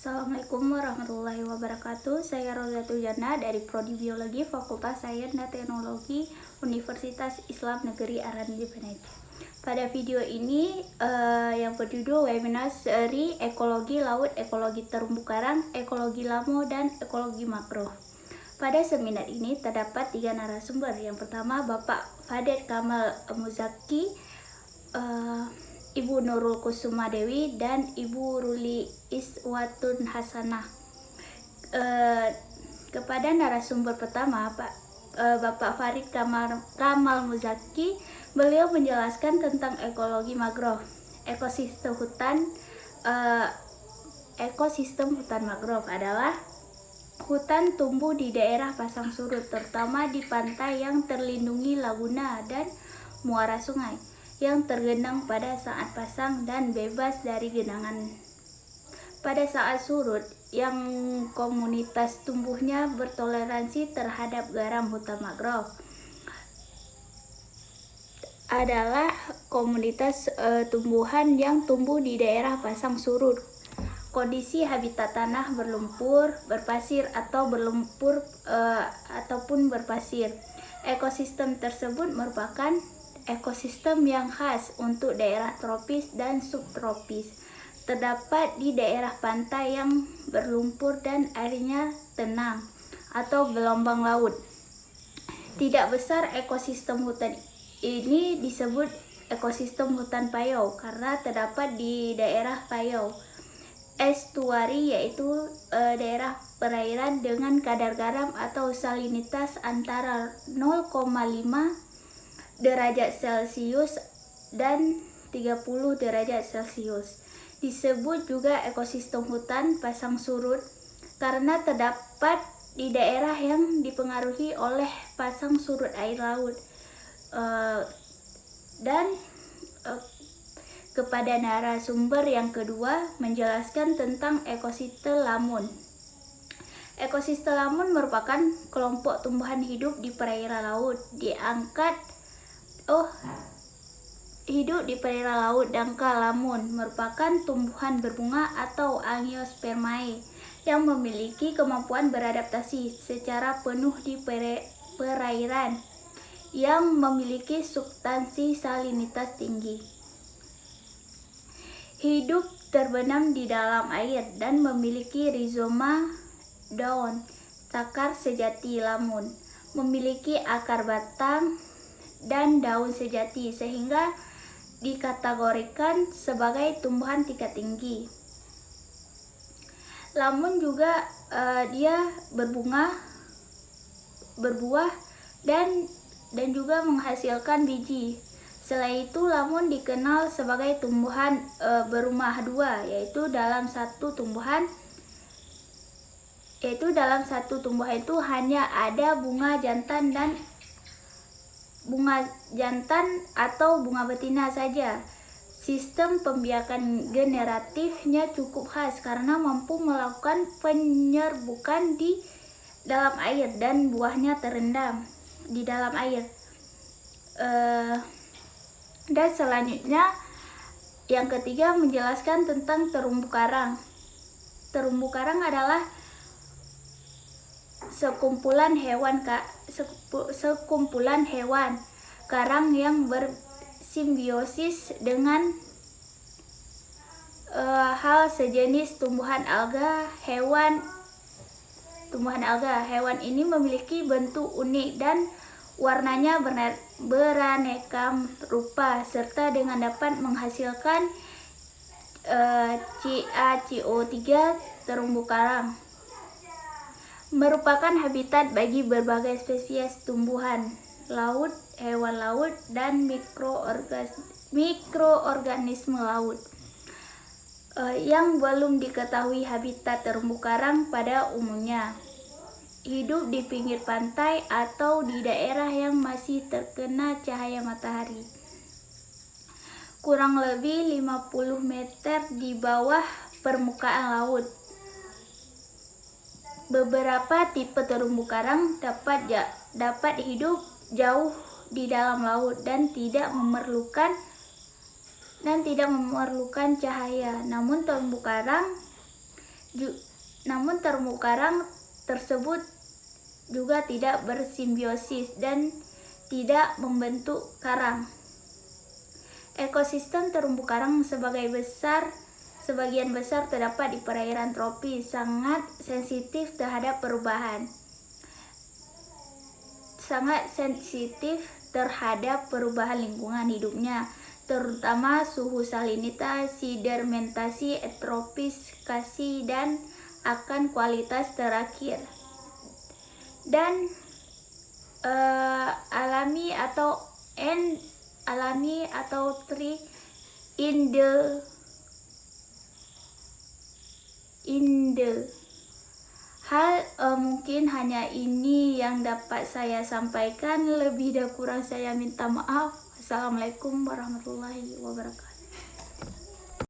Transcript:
Assalamualaikum warahmatullahi wabarakatuh. Saya Rozatul Jannah dari Prodi Biologi Fakultas Sains dan Teknologi Universitas Islam Negeri Aranji Penajam. Pada video ini yang berjudul webinar seri ekologi laut, ekologi terumbu karang, ekologi lamo, dan ekologi makro. Pada seminar ini terdapat 3 narasumber. Yang pertama Bapak Faded Kamal Muzaki, Ibu Nurul Kusuma Dewi, dan Ibu Ruli Iswatun Hasanah. Kepada narasumber pertama, Bapak Farid Kamal Muzaki, beliau menjelaskan tentang ekologi mangrove, ekosistem hutan. Ekosistem hutan mangrove adalah hutan tumbuh di daerah pasang surut, terutama di pantai yang terlindungi laguna dan muara sungai yang tergenang pada saat pasang dan bebas dari genangan pada saat surut, yang komunitas tumbuhnya bertoleransi terhadap garam. Hutan mangrove adalah komunitas tumbuhan yang tumbuh di daerah pasang surut. Kondisi habitat tanah berlumpur, berpasir, atau berlumpur ataupun berpasir. Ekosistem tersebut merupakan ekosistem yang khas untuk daerah tropis dan subtropis. Terdapat di daerah pantai yang berlumpur dan airnya tenang atau gelombang laut. Tidak besar, ekosistem hutan ini disebut ekosistem hutan payau karena terdapat di daerah payau. Estuari yaitu daerah perairan dengan kadar garam atau salinitas antara 0,5 derajat Celcius dan 30 derajat Celcius. Disebut juga ekosistem hutan pasang surut karena terdapat di daerah yang dipengaruhi oleh pasang surut air laut. Kepada narasumber yang kedua menjelaskan tentang ekosistem lamun. Ekosistem lamun merupakan kelompok tumbuhan hidup di perairan laut. Hidup di perairan laut. Dangkal lamun merupakan tumbuhan berbunga atau Angiospermae yang memiliki kemampuan beradaptasi secara penuh di perairan yang memiliki substansi salinitas tinggi. Hidup terbenam di dalam air dan memiliki rizoma daun. Sakar sejati lamun memiliki akar, batang, dan daun sejati sehingga dikategorikan sebagai tumbuhan tingkat tinggi. Lamun juga dia berbuah dan juga menghasilkan biji. Selain itu, lamun dikenal sebagai tumbuhan berumah dua, yaitu dalam satu tumbuhan itu hanya ada bunga jantan atau bunga betina saja. Sistem pembiakan generatifnya cukup khas karena mampu melakukan penyerbukan di dalam air dan buahnya terendam di dalam air. Dan selanjutnya yang ketiga menjelaskan tentang terumbu karang. Terumbu karang adalah sekumpulan hewan karang yang bersimbiosis dengan hal sejenis tumbuhan alga. Hewan ini memiliki bentuk unik dan warnanya beraneka rupa serta dengan dapat menghasilkan CaCO3. Terumbu karang merupakan habitat bagi berbagai spesies tumbuhan laut, hewan laut, dan mikroorganisme laut. Yang belum diketahui habitat terumbu karang pada umumnya hidup di pinggir pantai atau di daerah yang masih terkena cahaya matahari kurang lebih 50 meter di bawah permukaan laut. Beberapa tipe terumbu karang dapat hidup jauh di dalam laut dan tidak memerlukan cahaya. Namun terumbu karang Namun terumbu karang tersebut juga tidak bersimbiosis dan tidak membentuk karang. Ekosistem terumbu karang sebagian besar terdapat di perairan tropis, sangat sensitif terhadap perubahan lingkungan hidupnya, terutama suhu salinita, sedimentasi, eutrofifikasi, dan akan kualitas terakhir. Dan alami atau tree in the hal mungkin hanya ini yang dapat saya sampaikan. Lebih dan kurang saya minta maaf. Assalamualaikum warahmatullahi wabarakatuh.